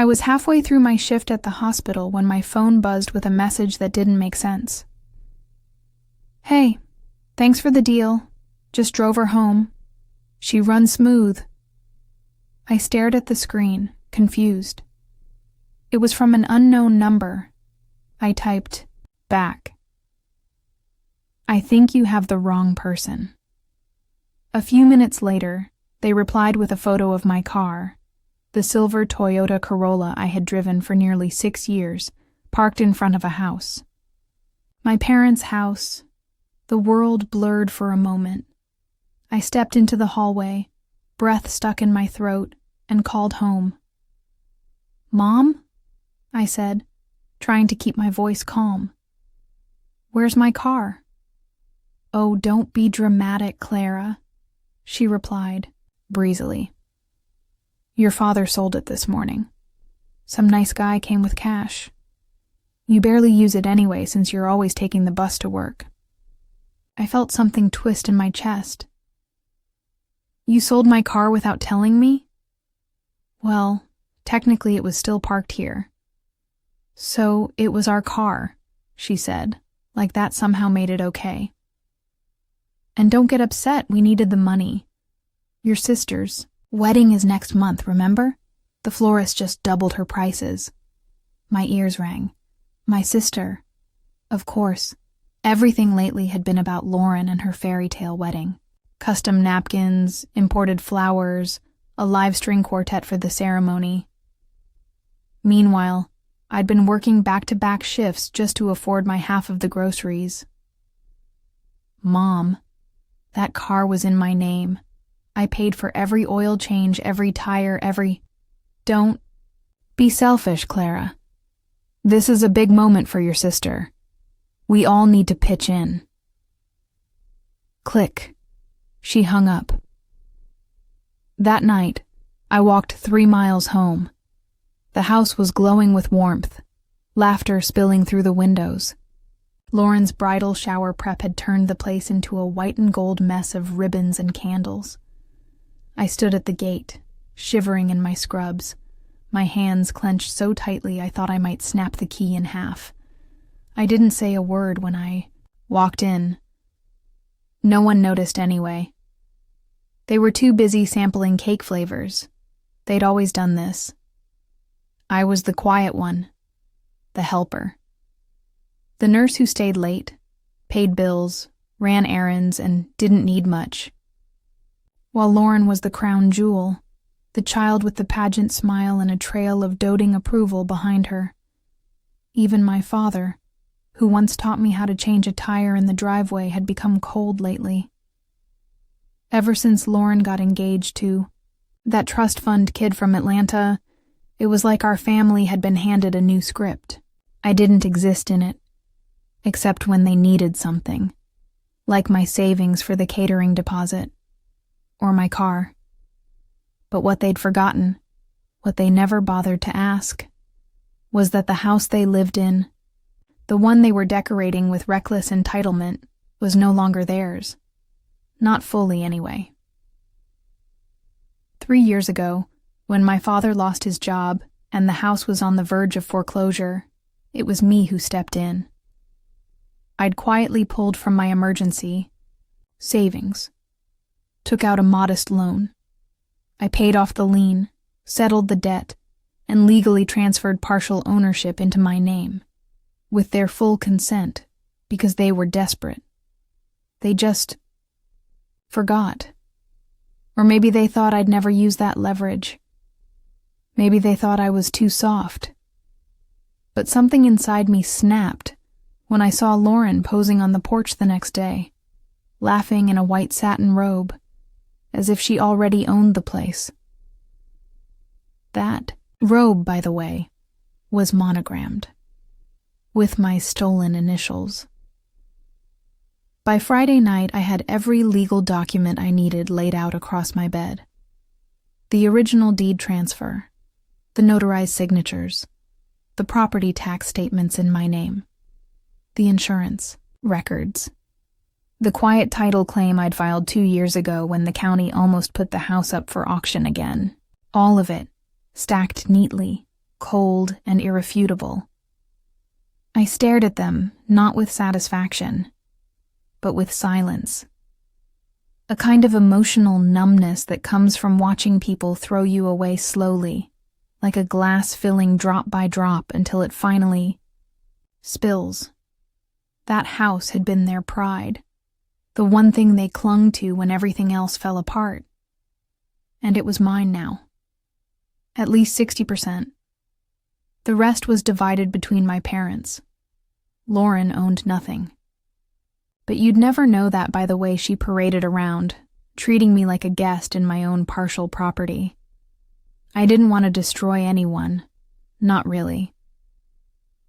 I was halfway through my shift at the hospital when my phone buzzed with a message that didn't make sense. "Hey, thanks for the deal. Just drove her home. She runs smooth." I stared at the screen, confused. It was from an unknown number. I typed, back. "I think you have the wrong person." A few minutes later, they replied with a photo of my car, the silver Toyota Corolla I had driven for nearly 6 years, parked in front of a house. My parents' house. The world blurred for a moment. I stepped into the hallway, breath stuck in my throat, and called home. "Mom?" I said, trying to keep my voice calm. "Where's my car?" "Oh, don't be dramatic, Clara," she replied, breezily. "Your father sold it this morning. Some nice guy came with cash. You barely use it anyway since you're always taking the bus to work." I felt something twist in my chest. "You sold my car without telling me?" "Well, technically it was still parked here." "So it was our car," she said, like that somehow made it okay. "And don't get upset, we needed the money. Your sister's wedding is next month, remember? The florist just doubled her prices." My ears rang. My sister. Of course. Everything lately had been about Lauren and her fairy tale wedding. Custom napkins, imported flowers, a live string quartet for the ceremony. Meanwhile, I'd been working back-to-back shifts just to afford my half of the groceries. "Mom, that car was in my name. I paid for every oil change, every tire, every—" "Don't be selfish, Clara. This is a big moment for your sister. We all need to pitch in." Click. She hung up. That night, I walked 3 miles home. The house was glowing with warmth, laughter spilling through the windows. Lauren's bridal shower prep had turned the place into a white and gold mess of ribbons and candles. I stood at the gate, shivering in my scrubs, my hands clenched so tightly I thought I might snap the key in half. I didn't say a word when I walked in. No one noticed anyway. They were too busy sampling cake flavors. They'd always done this. I was the quiet one, the helper. The nurse who stayed late, paid bills, ran errands, and didn't need much. While Lauren was the crown jewel, the child with the pageant smile and a trail of doting approval behind her. Even my father, who once taught me how to change a tire in the driveway, had become cold lately. Ever since Lauren got engaged to that trust fund kid from Atlanta, it was like our family had been handed a new script. I didn't exist in it, except when they needed something, like my savings for the catering deposit, or my car. But what they'd forgotten, what they never bothered to ask, was that the house they lived in, the one they were decorating with reckless entitlement, was no longer theirs. Not fully, anyway. 3 years ago, when my father lost his job and the house was on the verge of foreclosure, it was me who stepped in. I'd quietly pulled from my emergency savings, took out a modest loan. I paid off the lien, settled the debt, and legally transferred partial ownership into my name, with their full consent, because they were desperate. They just forgot. Or maybe they thought I'd never use that leverage. Maybe they thought I was too soft. But something inside me snapped when I saw Lauren posing on the porch the next day, laughing in a white satin robe, as if she already owned the place. That robe, by the way, was monogrammed, with my stolen initials. By Friday night, I had every legal document I needed laid out across my bed. The original deed transfer, the notarized signatures, the property tax statements in my name, the insurance records, the quiet title claim I'd filed 2 years ago when the county almost put the house up for auction again. All of it, stacked neatly, cold and irrefutable. I stared at them, not with satisfaction, but with silence. A kind of emotional numbness that comes from watching people throw you away slowly, like a glass filling drop by drop until it finally spills. That house had been their pride, the one thing they clung to when everything else fell apart. And it was mine now. At least 60%. The rest was divided between my parents. Lauren owned nothing. But you'd never know that by the way she paraded around, treating me like a guest in my own partial property. I didn't want to destroy anyone. Not really.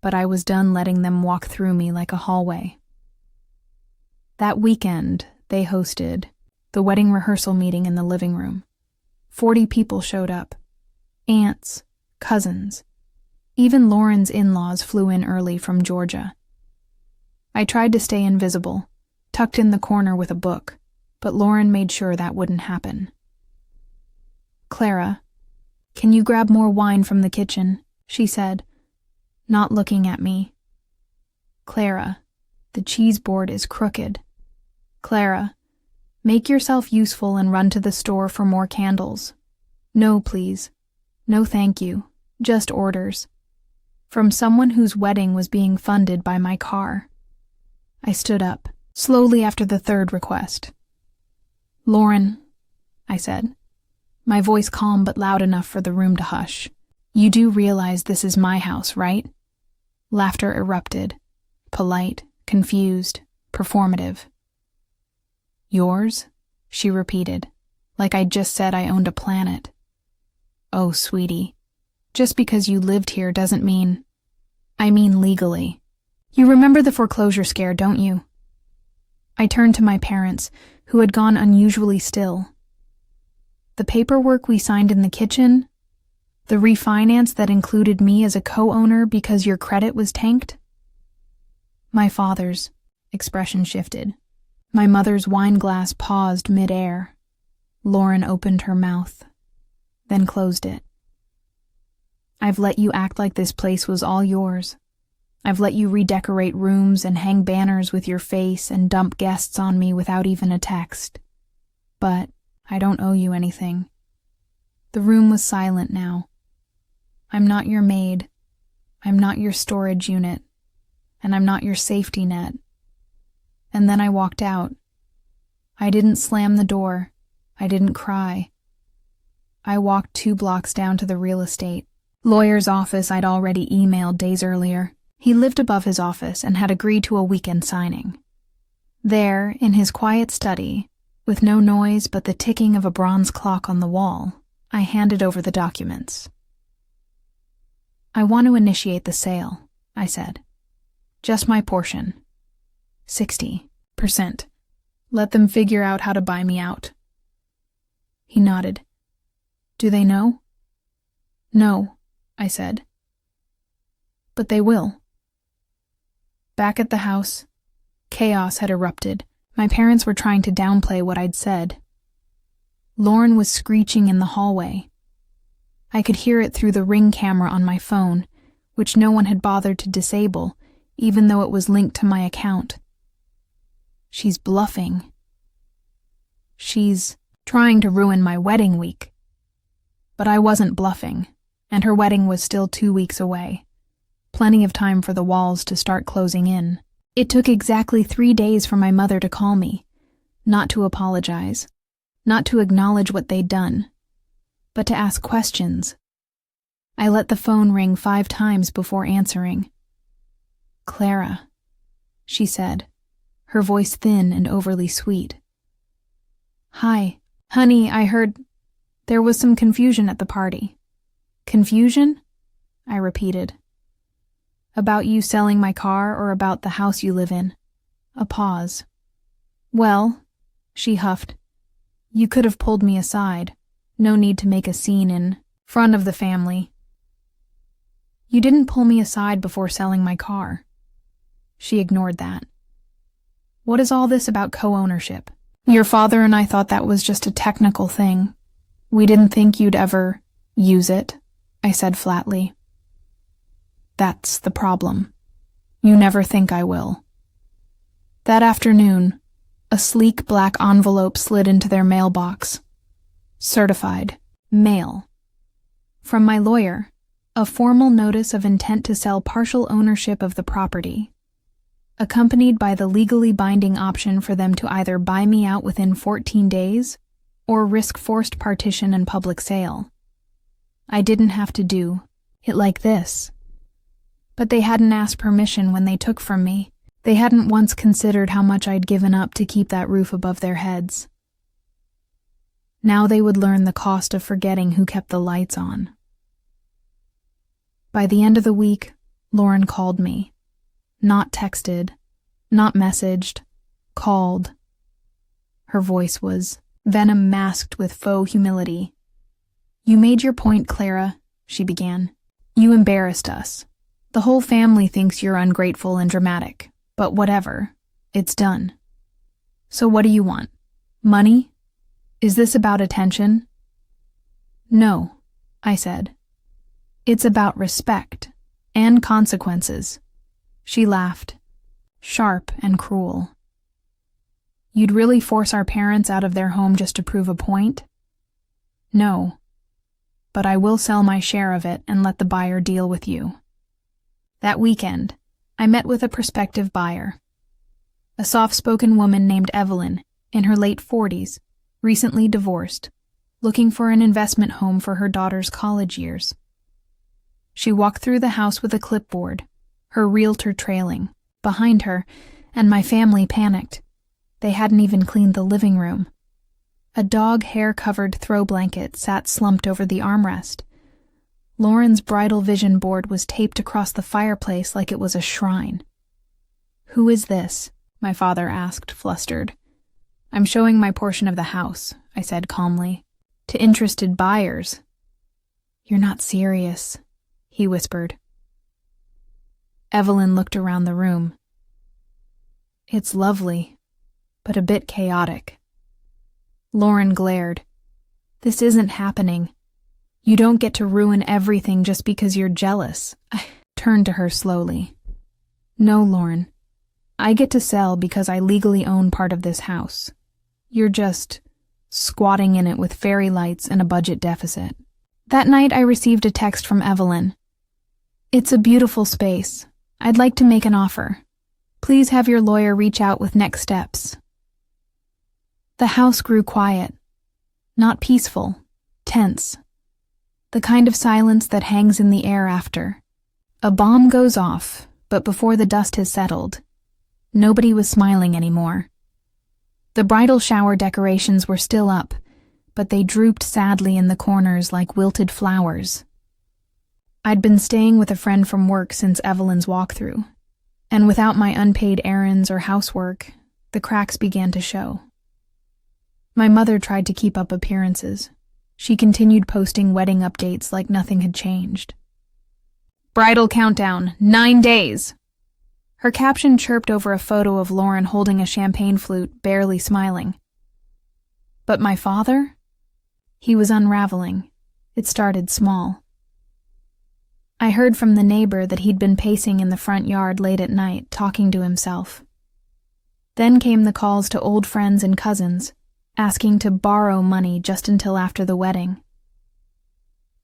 But I was done letting them walk through me like a hallway. That weekend, they hosted the wedding rehearsal meeting in the living room. 40 people showed up. Aunts, cousins. Even Lauren's in-laws flew in early from Georgia. I tried to stay invisible, tucked in the corner with a book, but Lauren made sure that wouldn't happen. "Clara, can you grab more wine from the kitchen?" she said, not looking at me. "Clara, the cheese board is crooked. Clara, make yourself useful and run to the store for more candles. No, please. No, thank you. Just orders. From someone whose wedding was being funded by my car." I stood up, slowly after the third request. "Lauren," I said, my voice calm but loud enough for the room to hush. "You do realize this is my house, right?" Laughter erupted, polite, confused, performative. "Yours?" she repeated, like I'd just said I owned a planet. "Oh, sweetie, just because you lived here doesn't mean... I mean legally. You remember the foreclosure scare, don't you?" I turned to my parents, who had gone unusually still. "The paperwork we signed in the kitchen? The refinance that included me as a co-owner because your credit was tanked?" My father's expression shifted. My mother's wine glass paused mid-air. Lauren opened her mouth, then closed it. "I've let you act like this place was all yours. I've let you redecorate rooms and hang banners with your face and dump guests on me without even a text. But I don't owe you anything." The room was silent now. "I'm not your maid. I'm not your storage unit. And I'm not your safety net." And then I walked out. I didn't slam the door. I didn't cry. I walked 2 blocks down to the real estate lawyer's office I'd already emailed days earlier. He lived above his office and had agreed to a weekend signing. There, in his quiet study, with no noise but the ticking of a bronze clock on the wall, I handed over the documents. "I want to initiate the sale," I said. "Just my portion. 60%. Let them figure out how to buy me out." He nodded. "Do they know?" "No," I said. "But they will." Back at the house, chaos had erupted. My parents were trying to downplay what I'd said. Lauren was screeching in the hallway. I could hear it through the Ring camera on my phone, which no one had bothered to disable, even though it was linked to my account. She's bluffing. She's trying to ruin my wedding week. But I wasn't bluffing, and her wedding was still 2 weeks away. Plenty of time for the walls to start closing in. It took exactly 3 days for my mother to call me, not to apologize, not to acknowledge what they'd done, but to ask questions. I let the phone ring 5 times before answering. "Clara," she said, her voice thin and overly sweet. "Hi, honey, I heard there was some confusion at the party." "Confusion?" I repeated. "About you selling my car or about the house you live in?" A pause. "Well," she huffed, "you could have pulled me aside. No need to make a scene in front of the family." "You didn't pull me aside before selling my car." She ignored that. "What is all this about co-ownership? Your father and I thought that was just a technical thing. We didn't think you'd ever use it," I said flatly. That's the problem. You never think I will. That afternoon, a sleek black envelope slid into their mailbox. Certified. Mail. From my lawyer, a formal notice of intent to sell partial ownership of the property, accompanied by the legally binding option for them to either buy me out within 14 days or risk forced partition and public sale. I didn't have to do it like this. But they hadn't asked permission when they took from me. They hadn't once considered how much I'd given up to keep that roof above their heads. Now they would learn the cost of forgetting who kept the lights on. By the end of the week, Lauren called me. Not texted, not messaged, called. Her voice was venom masked with faux humility. "You made your point, Clara," she began. "You embarrassed us. The whole family thinks you're ungrateful and dramatic, but whatever. It's done. So what do you want? Money? Is this about attention?" "No," I said. "It's about respect and consequences." She laughed, sharp and cruel. "You'd really force our parents out of their home just to prove a point?" "No, but I will sell my share of it and let the buyer deal with you." That weekend, I met with a prospective buyer. A soft-spoken woman named Evelyn, in her late 40s, recently divorced, looking for an investment home for her daughter's college years. She walked through the house with a clipboard, her realtor trailing, behind her, and my family panicked. They hadn't even cleaned the living room. A dog hair-covered throw blanket sat slumped over the armrest. Lauren's bridal vision board was taped across the fireplace like it was a shrine. "Who is this?" my father asked, flustered. "I'm showing my portion of the house," I said calmly. "To interested buyers." "You're not serious," he whispered. Evelyn looked around the room. "It's lovely, but a bit chaotic." Lauren glared. "This isn't happening. You don't get to ruin everything just because you're jealous." I turned to her slowly. "No, Lauren. I get to sell because I legally own part of this house. You're just squatting in it with fairy lights and a budget deficit." That night I received a text from Evelyn. "It's a beautiful space. I'd like to make an offer. Please have your lawyer reach out with next steps." The house grew quiet. Not peaceful, tense. The kind of silence that hangs in the air after. A bomb goes off, but before the dust has settled, nobody was smiling anymore. The bridal shower decorations were still up, but they drooped sadly in the corners like wilted flowers. I'd been staying with a friend from work since Evelyn's walkthrough, and without my unpaid errands or housework, the cracks began to show. My mother tried to keep up appearances. She continued posting wedding updates like nothing had changed. "Bridal countdown, 9 days!" Her caption chirped over a photo of Lauren holding a champagne flute, barely smiling. But my father? He was unraveling. It started small. I heard from the neighbor that he'd been pacing in the front yard late at night, talking to himself. Then came the calls to old friends and cousins, asking to borrow money just until after the wedding.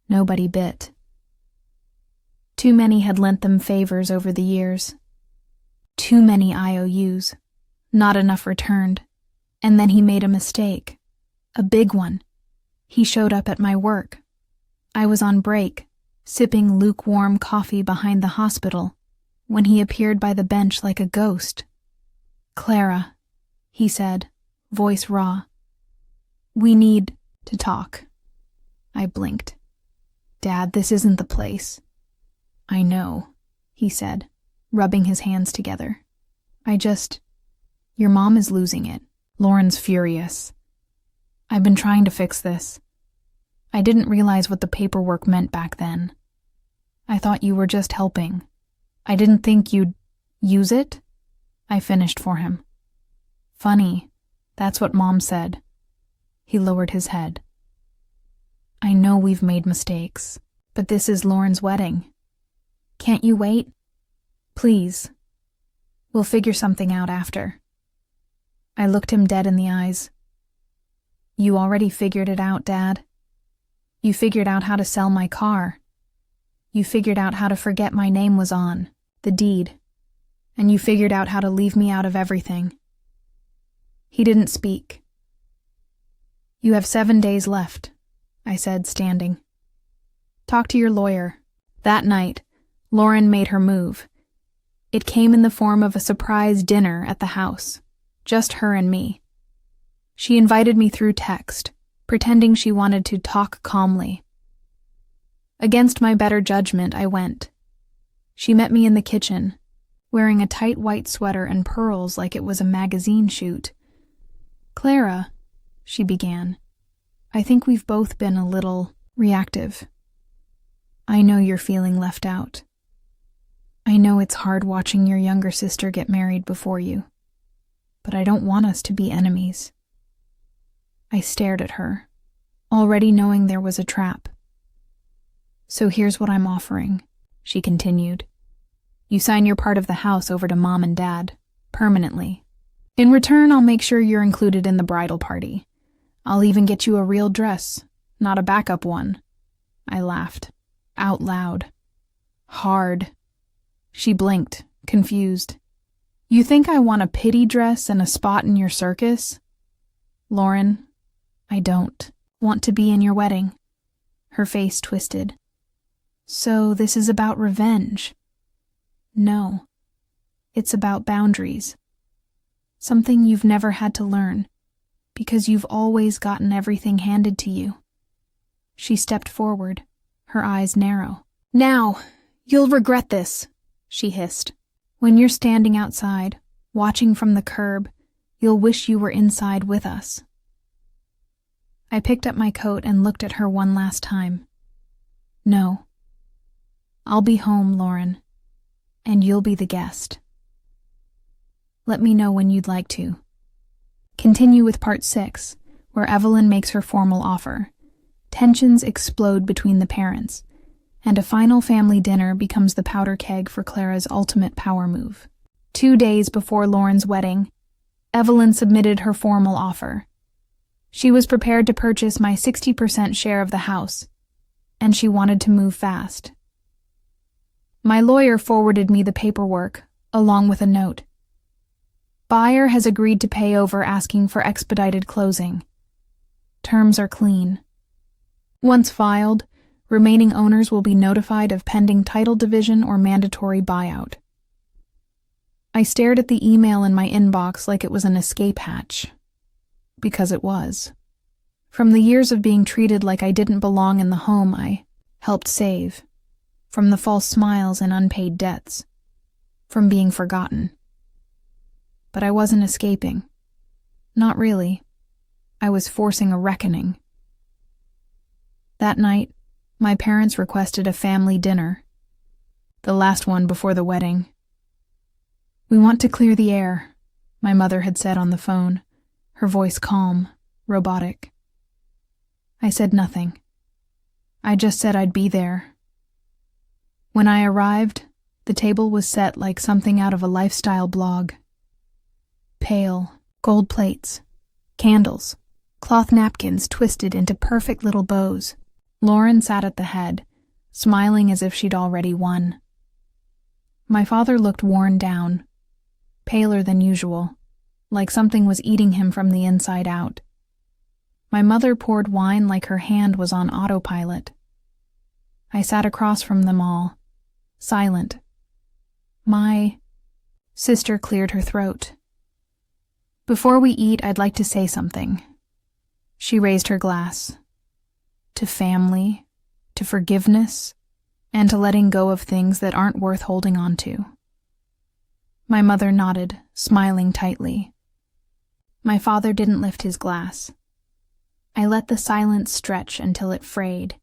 Nobody bit. Too many had lent them favors over the years. Too many IOUs. Not enough returned. And then he made a mistake. A big one. He showed up at my work. I was on break, sipping lukewarm coffee behind the hospital, when he appeared by the bench like a ghost. "Clara," he said, voice raw. "We need to talk." I blinked. "Dad, this isn't the place." "I know," he said, rubbing his hands together. Your mom is losing it. Lauren's furious. I've been trying to fix this. I didn't realize what the paperwork meant back then. I thought you were just helping. I didn't think you'd use it." I finished for him. "Funny, that's what Mom said." He lowered his head. "I know we've made mistakes, but this is Lauren's wedding. Can't you wait? Please. We'll figure something out after. I looked him dead in the eyes. You already figured it out, Dad. You figured out how to sell my car. You figured out how to forget my name was on the deed. And you figured out how to leave me out of everything. He didn't speak. You have 7 days left, I said, standing. Talk to your lawyer. That night, Lauren made her move. It came in the form of a surprise dinner at the house, just her and me. She invited me through text, pretending she wanted to talk calmly. Against my better judgment, I went. She met me in the kitchen, wearing a tight white sweater and pearls like it was a magazine shoot. Clara, she began, I think we've both been a little reactive. I know you're feeling left out. I know it's hard watching your younger sister get married before you, but I don't want us to be enemies. I stared at her, already knowing there was a trap. So here's what I'm offering, she continued. You sign your part of the house over to Mom and Dad, permanently. In return, I'll make sure you're included in the bridal party. I'll even get you a real dress, not a backup one. I laughed, out loud. Hard. She blinked, confused. You think I want a pity dress and a spot in your circus? Lauren, I don't want to be in your wedding. Her face twisted. So this is about revenge. No, it's about boundaries. Something you've never had to learn, because you've always gotten everything handed to you. She stepped forward, her eyes narrow. Now, you'll regret this, she hissed. When you're standing outside, watching from the curb, you'll wish you were inside with us. I picked up my coat and looked at her one last time. No. I'll be home, Lauren. And you'll be the guest. Let me know when you'd like to. Continue with part 6, where Evelyn makes her formal offer. Tensions explode between the parents, and a final family dinner becomes the powder keg for Clara's ultimate power move. 2 days before Lauren's wedding, Evelyn submitted her formal offer. She was prepared to purchase my 60% share of the house, and she wanted to move fast. My lawyer forwarded me the paperwork, along with a note. Buyer has agreed to pay over, asking for expedited closing. Terms are clean. Once filed, remaining owners will be notified of pending title division or mandatory buyout. I stared at the email in my inbox like it was an escape hatch. Because it was. From the years of being treated like I didn't belong in the home I helped save. From the false smiles and unpaid debts. From being forgotten. But I wasn't escaping. Not really. I was forcing a reckoning. That night, my parents requested a family dinner. The last one before the wedding. We want to clear the air, my mother had said on the phone, her voice calm, robotic. I said nothing. I just said I'd be there. When I arrived, the table was set like something out of a lifestyle blog. Pale, gold plates, candles, cloth napkins twisted into perfect little bows. Lauren sat at the head, smiling as if she'd already won. My father looked worn down, paler than usual, like something was eating him from the inside out. My mother poured wine like her hand was on autopilot. I sat across from them all, silent. My sister cleared her throat. Before we eat, I'd like to say something. She raised her glass. To family, to forgiveness, and to letting go of things that aren't worth holding on to. My mother nodded, smiling tightly. My father didn't lift his glass. I let the silence stretch until it frayed.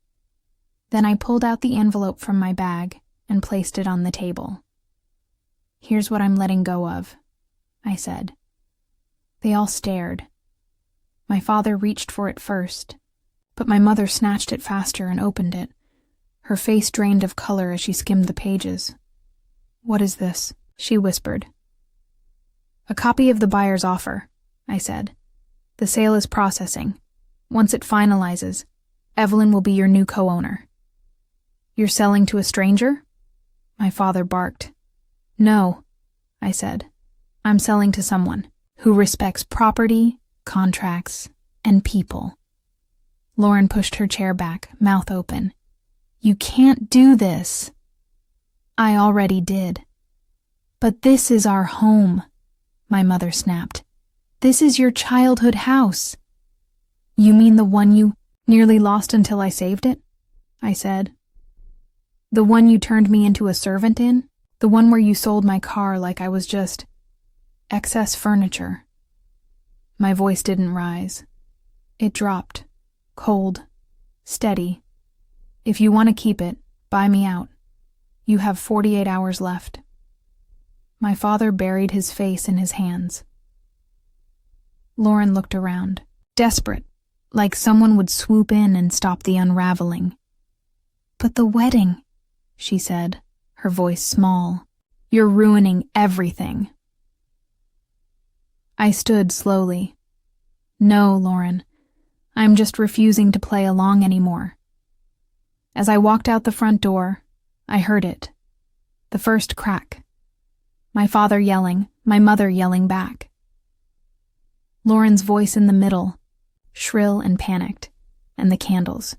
Then I pulled out the envelope from my bag and placed it on the table. Here's what I'm letting go of, I said. They all stared. My father reached for it first, but my mother snatched it faster and opened it, Her face drained of color as she skimmed the pages. "What is this?" she whispered. "A copy of the buyer's offer," I said. "The sale is processing. Once it finalizes, Evelyn will be your new co-owner." "You're selling to a stranger?" My father barked. "No," I said. "I'm selling to someone who respects property, contracts, and people." Lauren pushed her chair back, mouth open. "You can't do this." "I already did." "But this is our home," my mother snapped. "This is your childhood house." "You mean the one you nearly lost until I saved it?" I said. "The one you turned me into a servant in? The one where you sold my car like I was just excess furniture?" My voice didn't rise. It dropped, cold, steady. "If you want to keep it, buy me out. You have 48 hours left." My father buried his face in his hands. Lauren looked around, desperate, like someone would swoop in and stop the unraveling. "But the wedding," she said, her voice small. "You're ruining everything." I stood slowly. "No, Lauren, I'm just refusing to play along anymore." As I walked out the front door, I heard it. The first crack. My father yelling, my mother yelling back. Lauren's voice in the middle, shrill and panicked, and the candles.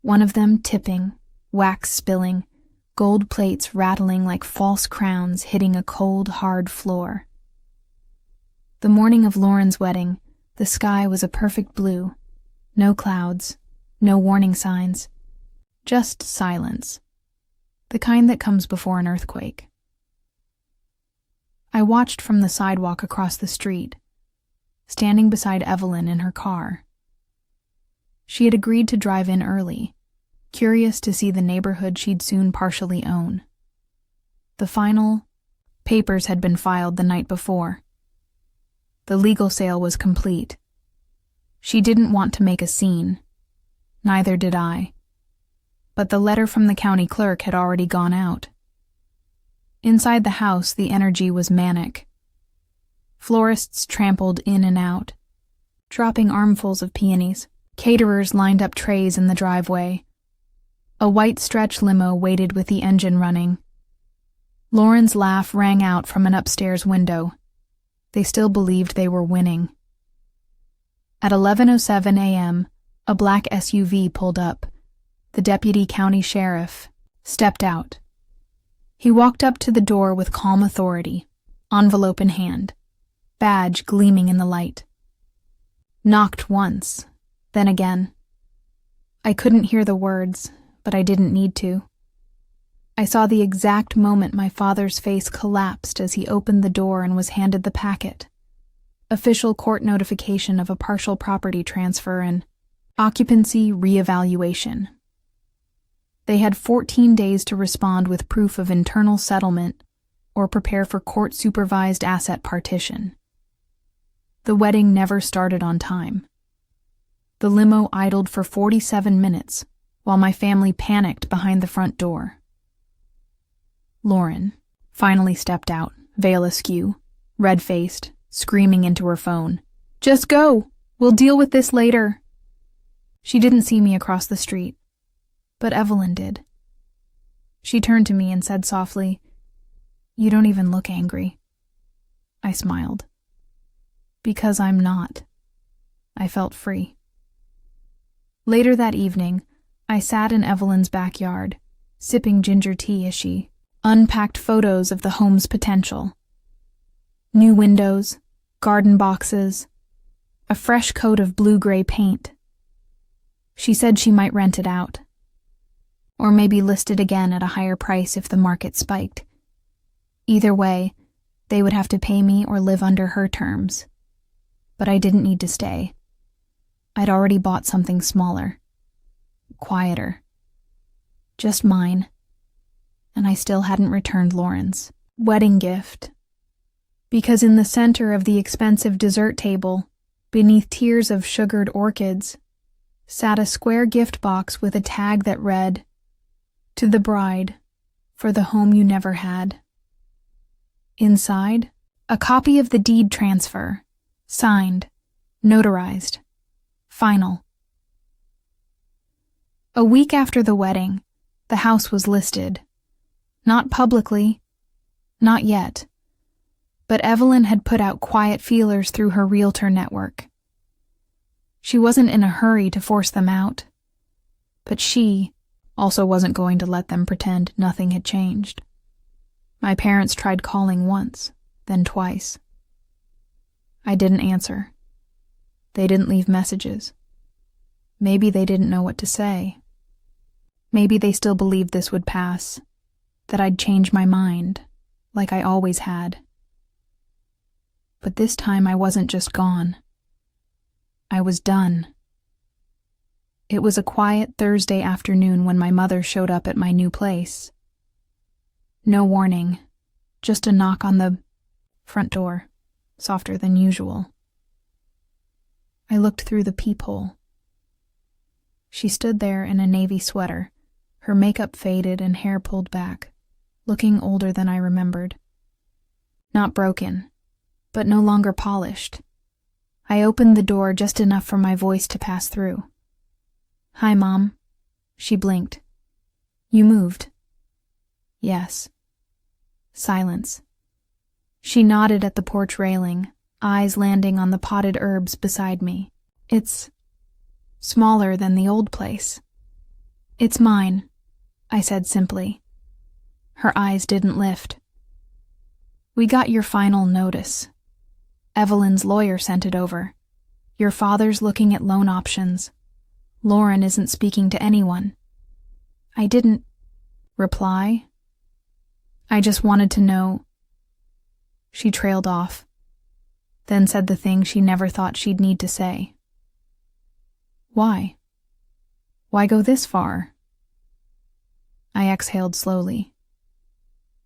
One of them tipping, wax spilling, gold plates rattling like false crowns hitting a cold, hard floor. The morning of Lauren's wedding, the sky was a perfect blue. No clouds, no warning signs. Just silence. The kind that comes before an earthquake. I watched from the sidewalk across the street, standing beside Evelyn in her car. She had agreed to drive in early, curious to see the neighborhood she'd soon partially own. The final papers had been filed the night before. The legal sale was complete. She didn't want to make a scene. Neither did I. But the letter from the county clerk had already gone out. Inside the house, the energy was manic. Florists trampled in and out, dropping armfuls of peonies. Caterers lined up trays in the driveway. A white stretch limo waited with the engine running. Lauren's laugh rang out from an upstairs window. They still believed they were winning. At 11:07 a.m., a black SUV pulled up. The deputy county sheriff stepped out. He walked up to the door with calm authority, envelope in hand, badge gleaming in the light. Knocked once, then again. I couldn't hear the words, but I didn't need to. I saw the exact moment my father's face collapsed as he opened the door and was handed the packet. Official court notification of a partial property transfer and occupancy reevaluation. They had 14 days to respond with proof of internal settlement or prepare for court-supervised asset partition. The wedding never started on time. The limo idled for 47 minutes while my family panicked behind the front door. Lauren finally stepped out, veil askew, red-faced, screaming into her phone. "Just go! We'll deal with this later." She didn't see me across the street, but Evelyn did. She turned to me and said softly, "You don't even look angry." I smiled. Because I'm not. I felt free. Later that evening, I sat in Evelyn's backyard, sipping ginger tea as she unpacked photos of the home's potential. New windows, garden boxes, a fresh coat of blue-gray paint. She said she might rent it out, or maybe list it again at a higher price if the market spiked. Either way, they would have to pay me or live under her terms. But I didn't need to stay. I'd already bought something smaller, quieter, just mine, and I still hadn't returned Lauren's wedding gift. Because in the center of the expensive dessert table, beneath tiers of sugared orchids, sat a square gift box with a tag that read, To the bride, for the home you never had. Inside, a copy of the deed transfer, signed, notarized, final. A week after the wedding, the house was listed. Not publicly, not yet, but Evelyn had put out quiet feelers through her realtor network. She wasn't in a hurry to force them out, but she also wasn't going to let them pretend nothing had changed. My parents tried calling once, then twice. I didn't answer. They didn't leave messages. Maybe they didn't know what to say. Maybe they still believed this would pass, that I'd change my mind, like I always had. But this time I wasn't just gone. I was done. It was a quiet Thursday afternoon when my mother showed up at my new place. No warning, just a knock on the front door, softer than usual. I looked through the peephole. She stood there in a navy sweater, her makeup faded and hair pulled back, looking older than I remembered. Not broken, but no longer polished. I opened the door just enough for my voice to pass through. "Hi, Mom." She blinked. "You moved?" "Yes." Silence. She nodded at the porch railing, eyes landing on the potted herbs beside me. "It's smaller than the old place." "It's mine," I said simply. Her eyes didn't lift. "We got your final notice. Evelyn's lawyer sent it over. Your father's looking at loan options. Lauren isn't speaking to anyone." I didn't reply. I just wanted to know. She trailed off, then said the thing she never thought she'd need to say. "Why? Why go this far?" I exhaled slowly.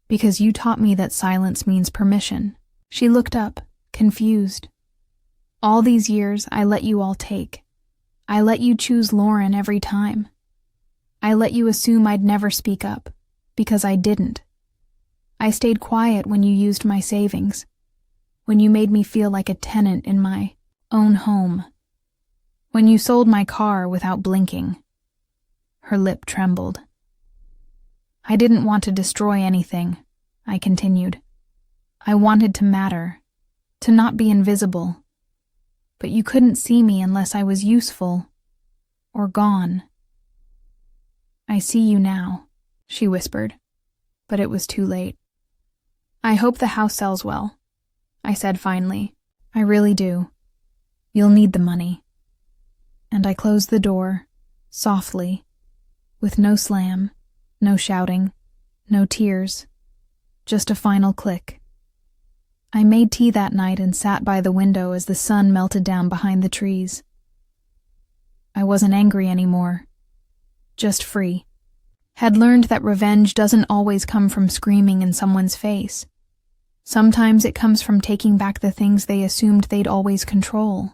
"Because you taught me that silence means permission." She looked up, confused. "All these years, I let you all take. I let you choose Lauren every time. I let you assume I'd never speak up, because I didn't. I stayed quiet when you used my savings, when you made me feel like a tenant in my own home, when you sold my car without blinking." Her lip trembled. "I didn't want to destroy anything," I continued. "I wanted to matter, to not be invisible. But you couldn't see me unless I was useful or gone." "I see you now," she whispered, but it was too late. "I hope the house sells well," I said finally. "I really do. You'll need the money." And I closed the door, softly, with no slam, no shouting, no tears, just a final click. I made tea that night and sat by the window as the sun melted down behind the trees. I wasn't angry anymore, just free. Had learned that revenge doesn't always come from screaming in someone's face. Sometimes it comes from taking back the things they assumed they'd always control.